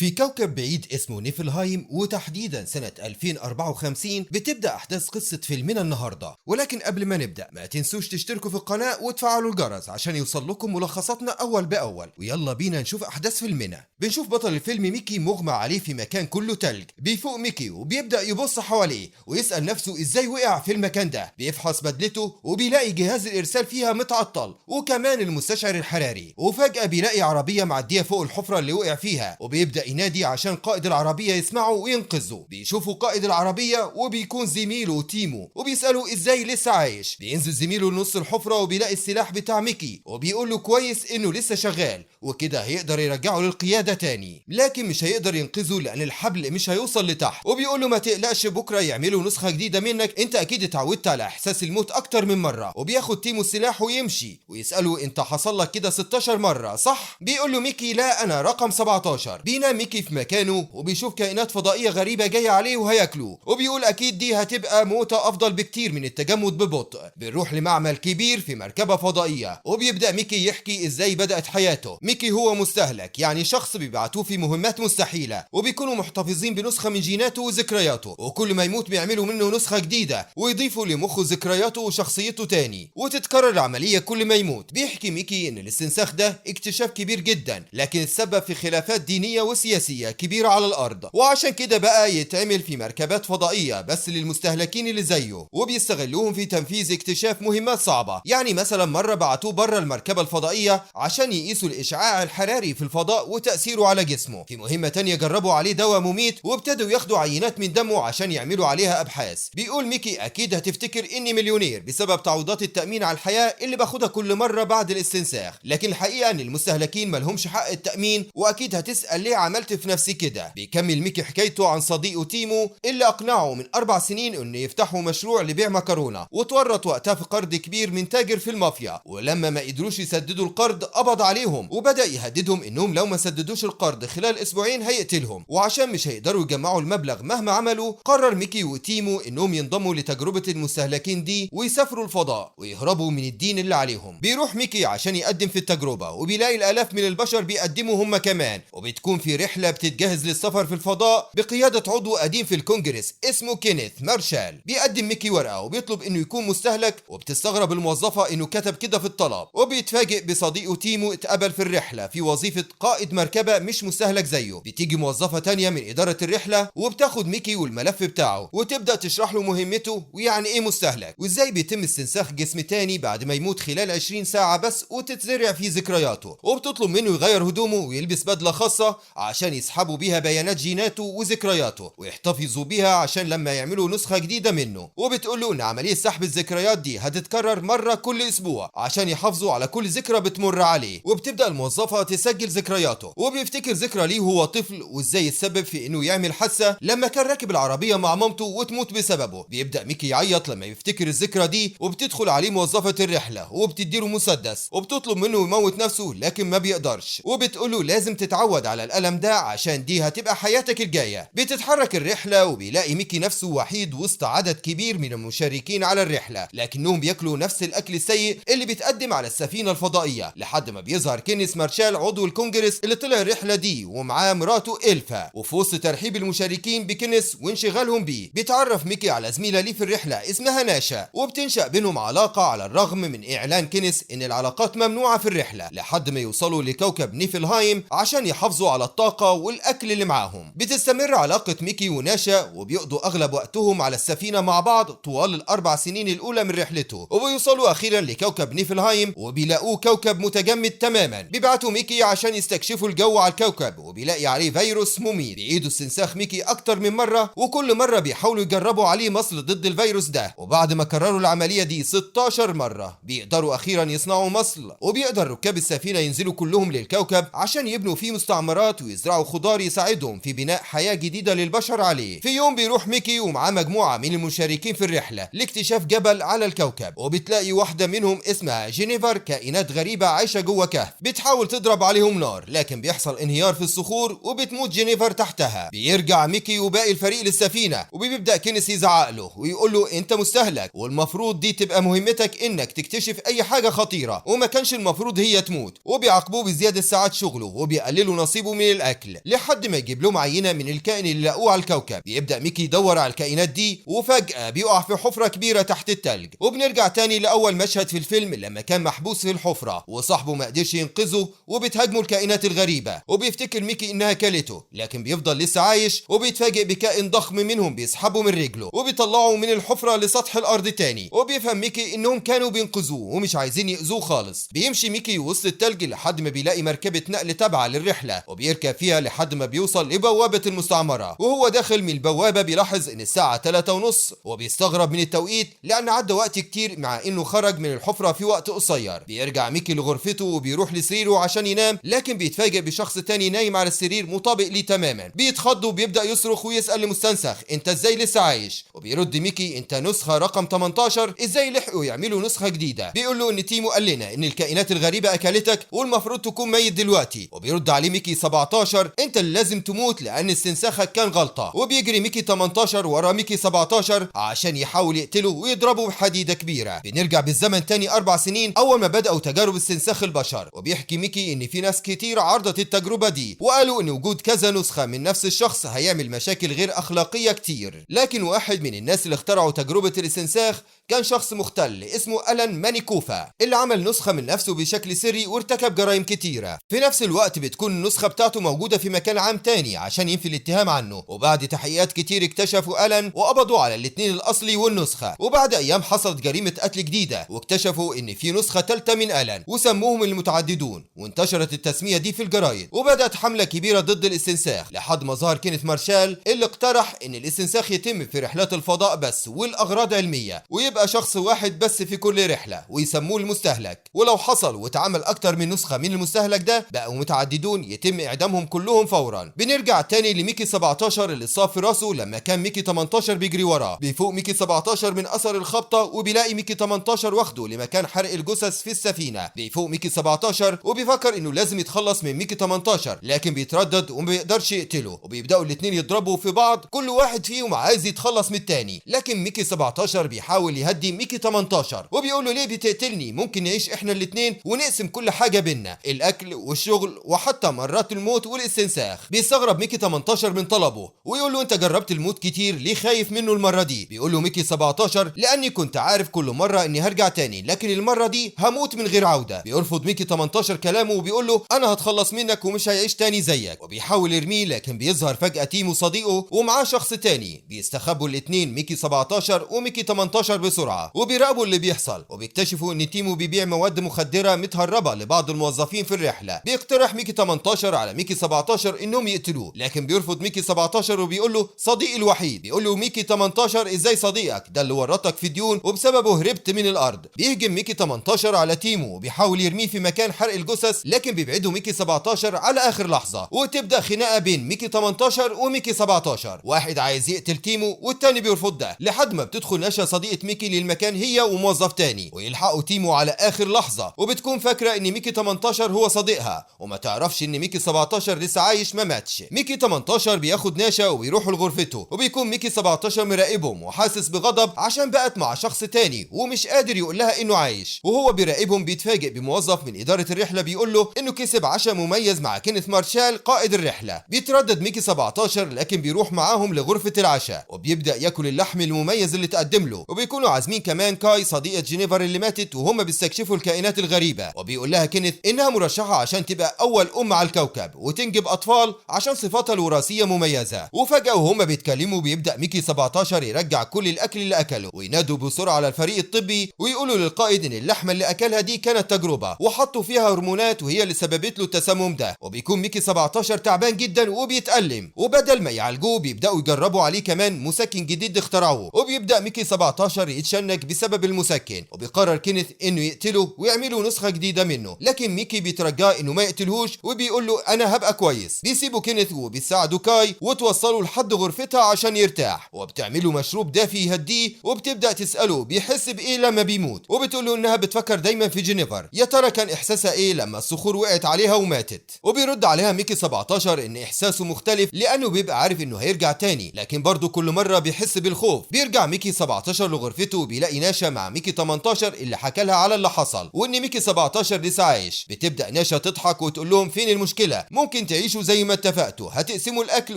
في كوكب بعيد اسمه نيفلهايم، وتحديدا سنة 2054 بتبدأ أحداث قصة فيلمنا النهاردة. ولكن قبل ما نبدأ ما تنسوش تشتركوا في القناة وتفعلوا الجرس عشان يوصل لكم ملخصاتنا أول بأول. ويلا بينا نشوف أحداث فيلمنا. بنشوف بطل الفيلم ميكي مغمى عليه في مكان كله تلج. بيفوق ميكي وبيبدأ يبص حواليه ويسأل نفسه إزاي وقع في المكان ده. بيفحص بدلته وبيلاقي جهاز الإرسال فيها متعطل، وكمان المستشعر الحراري. وفجأة بيلاقي عربية معدية فوق الحفرة اللي وقع فيها، وبيبدأ ينادي عشان قائد العربية يسمعه وينقذه. بيشوفوا قائد العربية وبيكون زميله تيمو، وبيسأله ازاي لسه عايش. بينزل زميله لنص الحفرة وبيلاقي السلاح بتاع ميكي، وبيقول له كويس انه لسه شغال وكده هيقدر يرجعه للقيادة تاني، لكن مش هيقدر ينقذه لان الحبل مش هيوصل لتحت. وبيقول له ما تقلقش، بكرة يعملوا نسخة جديدة منك، انت اكيد اتعودت على احساس الموت اكتر من مرة. وبياخد تيمو السلاح ويمشي، ويسأله انت حصل لك كده 16 مرة صح؟ بيقول له ميكي لا انا رقم 17. بينام ميكي في مكانه وبيشوف كائنات فضائية غريبة جاية عليه وهياكلوه، وبيقول اكيد دي هتبقى موتة افضل بكتير من التجمد ببطء. بنروح لمعمل كبير في مركبة فضائية، وبيبدأ ميكي يحكي ازاي بدأت حياته. ميكي هو مستهلك، يعني شخص بيبعتوه في مهمات مستحيلة، وبيكونوا محتفظين بنسخة من جيناته وذكرياته، وكل ما يموت بيعملوا منه نسخة جديدة ويضيفوا لمخه ذكرياته وشخصيته تاني، وتتكرر العملية كل ما يموت. بيحكي ميكي ان الاستنساخ ده اكتشاف كبير جدا، لكن السبب في خلافات دينية وسياسية كبيرة على الارض، وعشان كده بقى يتعمل في مركبات فضائية بس للمستهلكين اللي زيه، وبيستغلوهم في تنفيذ اكتشاف مهمات صعبة. يعني مثلا مرة بعتوه بره المركبة الفضائية عشان يقيسوا الاشعاع الحراري في الفضاء وتأثيره على جسمه. في مهمة تانية جربوا عليه دواء مميت، وابتدوا ياخدوا عينات من دمه عشان يعملوا عليها ابحاث. بيقول ميكي اكيد هتفتكر اني مليونير بسبب تعويضات التأمين على الحياة اللي باخدها كل مرة بعد الاستنساخ، لكن الحقيقة ان المستهلكين ملهمش حق التأمين، واكيد هتسأل ليه عملت في نفسي كده. بيكمل ميكي حكايته عن صديقه تيمو اللي اقنعه من 4 سنين انه يفتحوا مشروع لبيع مكرونة، وتورط وقتها في قرض كبير من تاجر في المافيا، ولما ما قدروش يسددوا القرض قبض عليهم، وبدأ يهددهم انهم لو ما سددوش القرض خلال اسبوعين هيقتلهم. وعشان مش هيقدروا يجمعوا المبلغ مهما عملوا، قرر ميكي وتيمو انهم ينضموا لتجربة المستهلكين دي ويسافروا الفضاء ويهربوا من الدين اللي عليهم. بيروح ميكي عشان يقدم في التجربة، وبيلاقي الالاف من البشر بيقدموا هم كمان، وبتكون في رحلة بتتجهز للسفر في الفضاء بقيادة عضو قديم في الكونجرس اسمه كينيث مارشال. بيقدم ميكي ورقة وبيطلب انه يكون مستهلك، وبتستغرب الموظفة انه كتب كده في الطلب، وبيتفاجئ بصديقه تيمو اتقبل في الرحلة في وظيفة قائد مركبة مش مستهلك زيه. بتيجي موظفة تانية من إدارة الرحلة وبتاخد ميكي والملف بتاعه، وتبدأ تشرح له مهمته ويعني ايه مستهلك، وازاي بيتم استنساخ جسم تاني بعد ما يموت خلال 20 ساعة بس وتتزرع فيه ذكرياته. وبتطلب منه يغير هدومه ويلبس بدلة خاصة عشان يسحبوا بيها بيانات جيناته وذكرياته ويحتفظوا بيها عشان لما يعملوا نسخة جديدة منه. وبتقول له ان عملية سحب الذكريات دي هتتكرر مرة كل اسبوع عشان يحافظوا على كل ذكرى بتمر عليه. وبتبدأ الموظفة تسجل ذكرياته، وبيفتكر ذكرى ليه وهو طفل وازاي يتسبب في انه يعمل حادثة لما كان راكب العربية مع مامته وتموت بسببه. بيبدأ ميكي يعيط لما يفتكر الذكرى دي، وبتدخل عليه موظفة الرحلة وبتديله مسدس وبتطلب منه يموت نفسه لكن ما بيقدرش، وبتقوله لازم تتعود على الألم ده عشان دي هتبقى حياتك الجاية. بتتحرك الرحلة وبيلاقي ميكي نفسه وحيد وسط عدد كبير من المشاركين على الرحلة، لكنهم بياكلوا نفس الأكل السيء اللي بيتقدم على السفينة الفضائية، لحد ما بيظهر كينيث مارشال عضو الكونجرس اللي طلع الرحلة دي ومعاه مراته إلفا. وفي وسط ترحيب المشاركين بكينيث وانشغالهم بيه، بيتعرف ميكي على زميلة ليه في الرحلة اسمها ناشا، وبتنشأ بينهم علاقة على الرغم من إعلان كينيث إن العلاقات ممنوعة في الرحلة، لحد ما يوصلوا لكوكب نيفلهايم عشان يحافظوا على الطاقة والأكل اللي معاهم. بتستمر علاقة ميكي وناشا، وبيقضوا أغلب وقتهم على السفينة مع بعض طوال ال4 سنين الأولى من رحلته، وبيوصلوا أخيرا لكوكب نيفلهايم وبيلاقوه كوكب متجمد تماما. بيبعتوا ميكي عشان يستكشفوا الجو على الكوكب، وبيلاقي عليه فيروس مميت. بإيده استنساخ ميكي أكتر من مرة، وكل مرة بيحاولوا يجربوا عليه مصل ضد الفيروس ده، وبعد ما كرروا العملية دي 16 مرة بيقدروا أخيرا يصنعوا مصل، وبيقدر ركاب السفينة ينزلوا كلهم للكوكب عشان يبنوا فيه مستعمرات ويزرعوا خضار يساعدهم في بناء حياة جديدة للبشر عليه. في يوم بيروح ميكي ومعاه مجموعة من المشاركين في الرحلة لاكتشاف جبل على الكوكب، وبتلاقي واحدة منهم اسمها جينيفر، كائنات غريبة عايشة جوه كهف بتحاول تضرب عليهم نار، لكن بيحصل انهيار في الصخور وبتموت جينيفر تحتها. بيرجع ميكي وباقي الفريق للسفينة، وبيبدأ كينيث يزعق له ويقول له انت مستهلك، والمفروض دي تبقى مهمتك انك تكتشف اي حاجة خطيرة، وما كانش المفروض هي تموت. وبيعاقبوه بزيادة ساعات شغله وبيقللوا نصيبه من الاكل. اكل لحد ما يجيب لهم عينه من الكائن اللي لقوه على الكوكب. بيبدا ميكي يدور على الكائنات دي وفجاه بيقع في حفره كبيره تحت التلج. وبنرجع تاني لاول مشهد في الفيلم لما كان محبوس في الحفره وصاحبه ما قدرش ينقذه وبتهاجمه الكائنات الغريبه، وبيفتكر ميكي انها كلته لكن بيفضل لسه عايش، وبيتفاجئ بكائن ضخم منهم بيسحبه من رجله وبيطلعه من الحفره لسطح الارض تاني. وبيفهم ميكي انهم كانوا بينقذوه ومش عايزين يأذوه خالص. بيمشي ميكي وسط التلج لحد ما بيلاقي مركبه نقل تابعه للرحله وبيركب فيها لحد ما بيوصل لبوابه المستعمره. وهو داخل من البوابه بيلاحظ ان الساعه 3:30 وبيستغرب من التوقيت لان عدى وقت كتير مع انه خرج من الحفره في وقت قصير. بيرجع ميكي لغرفته وبيروح لسريره عشان ينام، لكن بيتفاجئ بشخص تاني نايم على السرير مطابق ليه تماما. بيتخض وبيبدا يصرخ ويسال المستنسخ انت ازاي لسه عايش؟ وبيرد ميكي انت نسخه رقم 18، ازاي لحقوا يعملوا نسخه جديده؟ بيقول له ان تيمو قال لنا ان الكائنات الغريبه اكلتك والمفروض تكون ميت دلوقتي. وبيرد عليه ميكي 17 انت اللي لازم تموت لان استنساخك كان غلطه. وبيجري ميكي 18 ورا ميكي 17 عشان يحاول يقتله ويضربه بحديده كبيره. بنرجع بالزمن تاني 4 سنين اول ما بداوا تجارب استنساخ البشر، وبيحكي ميكي ان في ناس كتير عرضت التجربه دي وقالوا ان وجود كذا نسخه من نفس الشخص هيعمل مشاكل غير اخلاقيه كتير. لكن واحد من الناس اللي اخترعوا تجربه الاستنساخ كان شخص مختل اسمه ألان مانيكوفا اللي عمل نسخة من نفسه بشكل سري وارتكب جرائم كتيرة. في نفس الوقت بتكون النسخة بتاعته موجودة في مكان عام تاني عشان ينفي الاتهام عنه. وبعد تحقيقات كتير اكتشفوا ألان وقبضوا على الاتنين الأصلي والنسخة. وبعد أيام حصلت جريمة قتل جديدة واكتشفوا إن في نسخة تالتة من ألان وسموهم المتعددون، وانتشرت التسمية دي في الجرايد وبدأت حملة كبيرة ضد الاستنساخ لحد ما ظهر كينيث مارشال اللي اقترح إن الاستنساخ يتم في رحلات الفضاء بس والأغراض علمية، ويبقى شخص واحد بس في كل رحلة ويسموه المستهلك. ولو حصل واتعمل اكتر من نسخة من المستهلك ده بقوا متعددون يتم اعدامهم كلهم فورا. بنرجع تاني لميكي 17 اللي صاب في راسه لما كان ميكي 18 بيجري وراه. بيفوق ميكي 17 من اثر الخبطة وبيلاقي ميكي 18 واخده لمكان حرق الجثث في السفينة. بيفوق ميكي 17 وبيفكر انه لازم يتخلص من ميكي 18 لكن بيتردد وما بيقدرش يقتله، وبيبداوا الاتنين يضربوا في بعض كل واحد فيهم عايز يتخلص من التاني. لكن ميكي 17 بيحاول يهدي ميكي 18 وبيقول له ليه بتقتلني؟ ممكن نعيش احنا الاتنين ونقسم كل حاجه بينا، الاكل والشغل وحتى مرات الموت والاستنساخ. بيستغرب ميكي 18 من طلبه ويقول له انت جربت الموت كتير ليه خايف منه المره دي؟ بيقول له ميكي 17 لاني كنت عارف كل مره اني هرجع تاني لكن المره دي هموت من غير عوده. بيرفض ميكي 18 كلامه وبيقول له انا هتخلص منك ومش هيعيش تاني زيك. وبيحاول يرميه لكن بيظهر فجاه تيمو صديقه ومعاه شخص تاني. بيستخبوا الاتنين ميكي 17 وميكي 18 بسرعه وبيراقبوا اللي بيحصل، وبيكتشفوا ان تيمو بيبيع مواد مخدره متهربه لبعض الموظفين في الرحله. بيقترح ميكي 18 على ميكي 17 انهم يقتلوه لكن بيرفض ميكي 17 وبيقول له صديقي الوحيد. بيقول له ميكي 18 ازاي صديقك؟ ده اللي ورطك في ديون وبسببه هربت من الارض. بيهجم ميكي 18 على تيمو وبيحاول يرميه في مكان حرق الجثث لكن بيبعده ميكي 17 على اخر لحظه، وتبدا خناقه بين ميكي 18 وميكي 17. واحد عايز يقتل تيمو والتاني بيرفض ده لحد ما بتدخل نشا صديقه ميكي للمكان هي وموظف تاني ويلحقوا تيمو على اخر لحظه، وبتكون فاكره ان ميكي 18 هو صديقها وما تعرفش ان ميكي 17 لسه عايش ما ماتش. ميكي 18 بياخد ناشا وبيروحوا لغرفته وبيكون ميكي 17 مراقبهم وحاسس بغضب عشان بقت مع شخص تاني ومش قادر يقول لها انه عايش. وهو بيراقبهم بيتفاجئ بموظف من اداره الرحله بيقول له انه كسب عشاء مميز مع كينيث مارشال قائد الرحله. بيتردد ميكي 17 لكن بيروح معاهم لغرفه العشاء وبيبدا ياكل اللحم المميز اللي تقدم له. وبيكونوا عازمين كمان كاي صديقه جينيفر اللي ماتت وهم بيستكشفوا الكائنات الغريبه، وبيقول لها كينيث انها مرشحه عشان تبقى اول ام على الكوكب وتنجب اطفال عشان صفاتها الوراثيه مميزه. وفجاه وهم بيتكلموا بيبدا ميكي 17 يرجع كل الاكل اللي اكله وينادوا بسرعه على الفريق الطبي ويقولوا للقائد ان اللحمه اللي اكلها دي كانت تجربه وحطوا فيها هرمونات وهي اللي سببت له التسمم ده. وبيكون ميكي 17 تعبان جدا وبيتألم، وبدل ما يعالجوه بيبداوا يجربوا عليه كمان مسكن جديد اخترعوه. وبيبدا ميكي 17 يتشنج بسبب المسكن وبيقرر كينيث انه يقتله ويعملوا نسخه جديده منه، لكن ميكي بيترجاه انه ما يقتلهوش وبيقول له انا هبقى كويس. بيسيبوا كينيث وبيساعدوا كاي وتوصلوا لحد غرفتها عشان يرتاح، وبتعملوا مشروب دافي يهديه وبتبدا تساله بيحس بايه لما بيموت، وبتقول له انها بتفكر دايما في جينيفر، يا ترى كان احساسها ايه لما الصخور وقعت عليها وماتت. وبيرد عليها ميكي 17 ان احساسه مختلف لانه بيبقى عارف انه هيرجع تاني لكن برضه كل مره بيحس بالخوف. بيرجع ميكي 17 لغرفته وبيلاقي ناشا مع ميكي 18 اللي حكى لها على اللي حصل وان ميكي 17 لسه عايش. بتبدا ناشا تضحك وتقول لهم فين المشكله؟ ممكن وممكن تعيشوا زي ما اتفقتوا، هتقسموا الاكل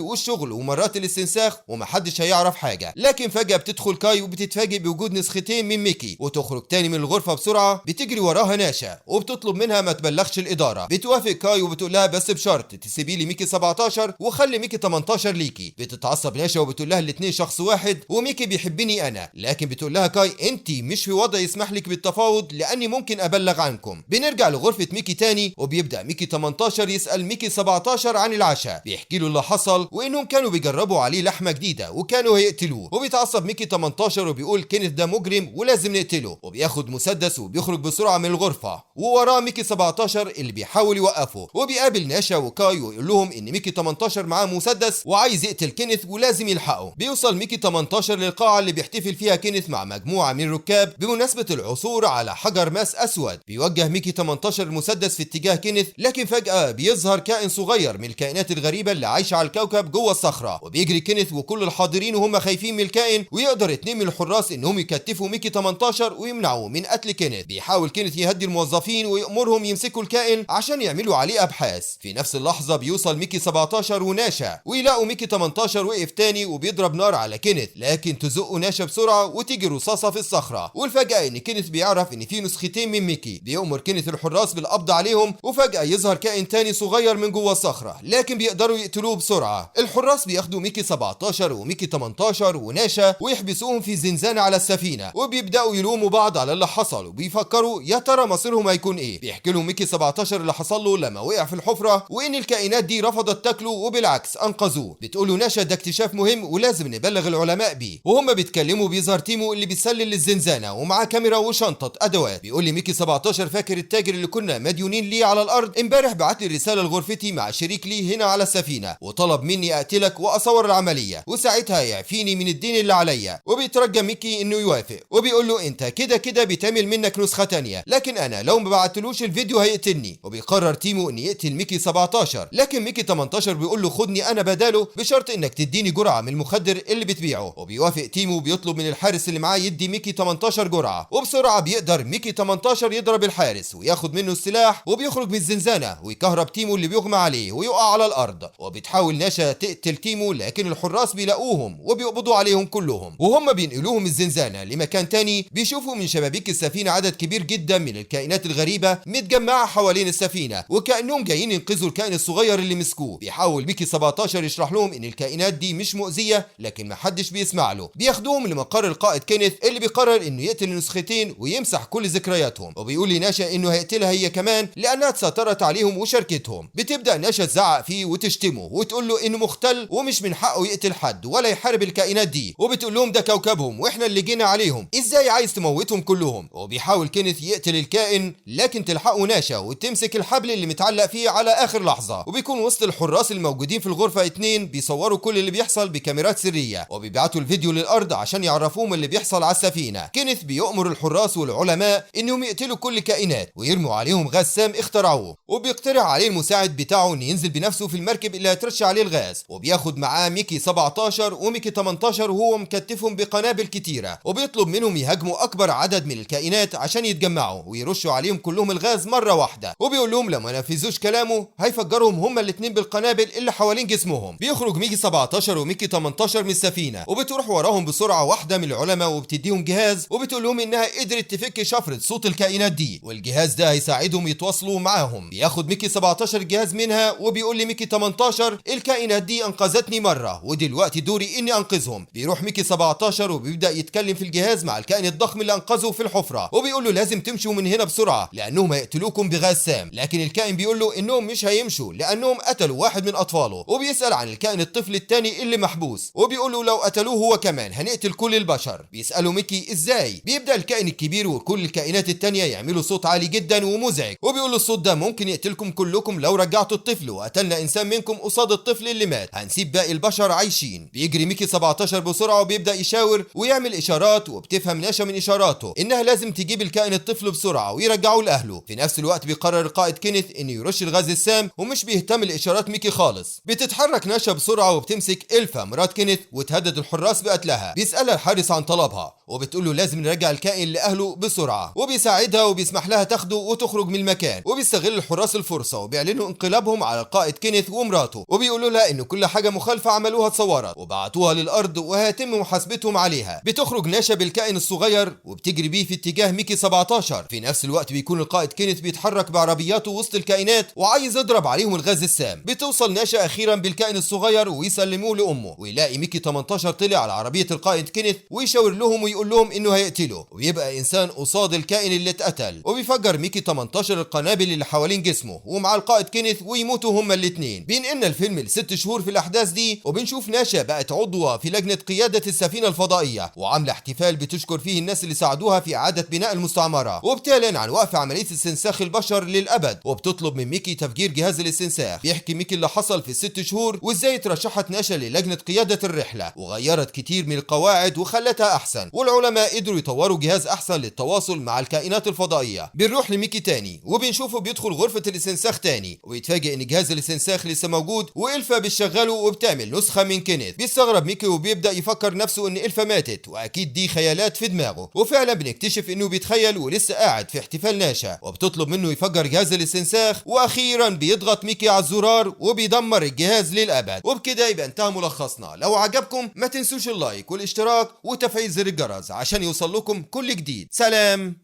والشغل ومرات الاستنساخ ومحدش هيعرف حاجه. لكن فجاه بتدخل كاي وبتتفاجئ بوجود نسختين من ميكي، وتخرج تاني من الغرفه بسرعه. بتجري وراها ناشا وبتطلب منها ما تبلغش الاداره. بتوافق كاي وبتقول لها بس بشرط تسيبي لي ميكي 17 وخلي ميكي 18 ليكي. بتتعصب ناشا وبتقول لها الاثنين شخص واحد وميكي بيحبني انا. لكن بتقول لها كاي انت مش في وضع يسمح لك بالتفاوض لاني ممكن ابلغ عنكم. بنرجع لغرفه ميكي تاني وبيبدا ميكي 18 يسال ميكي 17 عن العشاء، بيحكي له اللي حصل وانهم كانوا بيجربوا عليه لحمه جديده وكانوا هيقتلوه. وبيتعصب ميكي 18 وبيقول كينيث ده مجرم ولازم نقتله، وبياخد مسدس وبيخرج بسرعه من الغرفه. ووراه ميكي 17 اللي بيحاول يوقفه. وبيقابل ناشا وكاي ويقول لهم ان ميكي 18 معاه مسدس وعايز يقتل كينيث ولازم يلحقه. بيوصل ميكي 18 للقاعه اللي بيحتفل فيها كينيث مع مجموعه من الركاب بمناسبه العثور على حجر ماس اسود. بيوجه ميكي 18 المسدس في اتجاه كينيث، لكن فجاه بيظهر كائن صغير من الكائنات الغريبه اللي عايشه على الكوكب جوه الصخره. وبيجري كينيث وكل الحاضرين وهم خايفين من الكائن، ويقدر اتنين من الحراس انهم يكتفوا ميكي 18 ويمنعوه من قتل كينيث. بيحاول كينيث يهدي الموظفين ويأمرهم يمسكوا الكائن عشان يعملوا عليه ابحاث. في نفس اللحظه بيوصل ميكي 17 وناشا ويلاقوا ميكي 18 وقف تاني وبيضرب نار على كينيث، لكن تزقه ناشا بسرعه وتيجي رصاصه في الصخره. والفجاه ان كينيث بيعرف ان في نسختين من ميكي. بيأمر كينيث الحراس بالقبض عليهم، وفجاه يظهر كائن تاني صغير من جوه الصخره، لكن بيقدروا يقتلوه بسرعه. الحراس بياخدوا ميكي 17 وميكي 18 وناشا ويحبسوهم في زنزانه على السفينه، وبيبداوا يلوموا بعض على اللي حصل وبيفكروا يا ترى مصيرهم هيكون ايه. بيحكي لهم ميكي 17 اللي حصل له لما وقع في الحفره، وان الكائنات دي رفضت تاكله وبالعكس انقذوه. بتقول له ناشا ده اكتشاف مهم ولازم نبلغ العلماء بيه. وهم بيتكلموا بيظهر تيمو اللي بيسلل للزنزانه ومعاه كاميرا وشنطه ادوات. بيقول لي ميكي 17 فاكر التاجر اللي كنا مديونين ليه على الارض؟ امبارح بعت لي رساله لغرفتي مع شريك ليه هنا على السفينه وطلب مني اقتلك واصور العمليه وساعتها يعفيني من الدين اللي عليا. وبيترجى ميكي انه يوافق وبيقول له انت كده كده بيتعمل منك نسخه تانيه، لكن انا لو ما بعتلوش الفيديو هيقتلني. وبيقرر تيمو ان يقتل ميكي 17، لكن ميكي 18 بيقول له خدني انا بداله بشرط انك تديني جرعه من المخدر اللي بتبيعه. وبيوافق تيمو وبيطلب من الحارس اللي معاه يدي ميكي 18 جرعه. وبسرعه بيقدر ميكي 18 يضرب الحارس وياخد منه السلاح وبيخرج من الزنزانه ويكهرب تيمو اللي بيغمى عليه ويقع على الارض. وبتحاول ناشا تقتل تيمو، لكن الحراس بيلاقوهم وبيقبضوا عليهم كلهم. وهم بينقلوهم الزنزانه لمكان تاني. بيشوفوا من شبابيك السفينه عدد كبير جدا من الكائنات الغريبه متجمعه حوالين السفينه وكانهم جايين ينقذوا الكائن الصغير اللي مسكوه. بيحاول ميكي 17 يشرح لهم ان الكائنات دي مش مؤذيه، لكن محدش بيسمع له. بياخدوهم لمقر القائد كينيث اللي بيقرر انه يقتل النسختين ويمسح كل ذكرياتهم. وبيقول لناشا انه هيقتلها هي كمان لانها تسترت عليهم وشاركتهم. بتبدا ناشا تزعق فيه وتشتمه وتقول له انه مختل ومش من حقه يقتل حد ولا يحارب الكائنات دي. وبتقول لهم ده كوكبهم واحنا اللي جينا عليهم، ازاي عايز تموتهم كلهم؟ وبيحاول كينيث يقتل الكائن، لكن تلحقه ناشا وتمسك الحبل اللي متعلق فيه على اخر لحظه. وبيكون وسط الحراس الموجودين في الغرفه اتنين بيصوروا كل اللي بيحصل بكاميرات سريه وبيبعتوا الفيديو للارض عشان يعرفوهم اللي بيحصل على السفينه. كينيث بيؤمر الحراس والعلماء انهم يقتلوا كل الكائنات ويرموا عليهم غاز سام اخترعوه. وبيقترح عليه المساعد بتاعه ان ينزل بنفسه في المركب اللي هترش عليه الغاز. وبياخد معاه ميكي 17 وميكي 18 وهو مكتفهم بقنابل كتيره. وبيطلب منهم يهاجموا اكبر عدد من الكائنات عشان يتجمعوا ويرشوا عليهم كلهم الغاز مره واحده. وبيقول لهم لو ما نفذوش كلامه هيفجرهم هما الاثنين بالقنابل اللي حوالين جسمهم. بيخرج ميكي 17 وميكي 18 من السفينه وبتروح وراهم بسرعه واحده من العلماء وبتديهم جهاز وبتقول لهم انها قدرت تفك شفره صوت الكائنات دي والجهاز ده هيساعدهم يتواصلوا معاهم. بياخد ميكي 17 الجهاز منها وبيقول لميكي 18 الكائنات دي انقذتني مره ودلوقتي دوري اني انقذهم. بيروح ميكي 17 وبيبدا يتكلم في الجهاز مع الكائن الضخم اللي انقذه في الحفره وبيقول له لازم تمشوا من هنا بسرعه لانهم هيقتلوكم بغاز سام. لكن الكائن بيقول له انهم مش هيمشوا لانهم قتلوا واحد من اطفاله. وبيسال عن الكائن الطفل الثاني اللي محبوس وبيقول له لو قتلوه هو كمان هنقتل كل البشر. بيسالوا ميكي ازاي؟ بيبدا الكائن الكبير وكل الكائنات الثانيه يعملوا صوت عالي جدا ومزعج وبيقول له الصوت ده ممكن يقتلكم كلكم لو رجعتوا الطفل وقتلنا انسان منكم قصاد الطفل اللي مات، هنسيب باقي البشر عايشين. بيجري ميكي 17 بسرعه وبيبدا يشاور ويعمل اشارات وبتفهم ناشا من اشاراته انها لازم تجيب الكائن الطفل بسرعه ويرجعوه لاهله. في نفس الوقت بيقرر القائد كينيث انه يرش الغاز السام ومش بيهتم لاشارات ميكي خالص. بتتحرك ناشا بسرعه وبتمسك إلفا مرات كينيث وتهدد الحراس بقتلها. بيسالها الحارس عن طلبها وبتقول له لازم نرجع الكائن لاهله بسرعه وبيساعدها وبيسمح لها تاخده وتخرج من المكان. وبيستغل الحراس الفرصه وبيعلنوا انقلابهم بغضبهم على القائد كينيث ومراته، وبيقولوا لها ان كل حاجه مخالفه عملوها اتصورت وبعتوها للارض وهيتم محاسبتهم عليها. بتخرج ناشا بالكائن الصغير وبتجري بيه في اتجاه ميكي 17. في نفس الوقت بيكون القائد كينيث بيتحرك بعربياته وسط الكائنات وعايز يضرب عليهم الغاز السام. بتوصل ناشا اخيرا بالكائن الصغير ويسلموه لامه، ويلاقي ميكي 18 طلع على عربيه القائد كينيث ويشاور لهم ويقول لهم انه هيقتله، ويبقى انسان قصاد الكائن اللي اتقتل. وبيفجر ميكي 18 القنابل اللي حوالين جسمه ومع القائد كينيث ويموتوا هما الاثنين. بينقلنا الفيلم ل6 شهور في الاحداث دي، وبنشوف ناشا بقت عضوه في لجنه قياده السفينه الفضائيه وعامله احتفال بتشكر فيه الناس اللي ساعدوها في اعاده بناء المستعمره، وبتعلن عن وقف عمليه استنساخ البشر للابد، وبتطلب من ميكي تفجير جهاز الاستنساخ. بيحكي ميكي اللي حصل في ال6 شهور وازاي ترشحت ناشا للجنه قياده الرحله وغيرت كتير من القواعد وخلتها احسن، والعلماء قدروا يطوروا جهاز احسن للتواصل مع الكائنات الفضائيه. بنروح لميكي تاني وبنشوفه بيدخل غرفه الاستنساخ تاني، ويتفاجئ ان جهاز الاستنساخ لسه موجود والفا بتشغله وبتعمل نسخه من كينيث. بيستغرب ميكي وبيبدا يفكر نفسه ان الفا ماتت واكيد دي خيالات في دماغه، وفعلا بنكتشف انه بيتخيل ولسه قاعد في احتفال ناشا وبتطلب منه يفجر جهاز الاستنساخ، واخيرا بيضغط ميكي على الزرار وبيدمر الجهاز للابد. وبكده يبقى انتهى ملخصنا. لو عجبكم ما تنسوش اللايك والاشتراك وتفعيل زر الجرس عشان يوصل لكم كل جديد. سلام.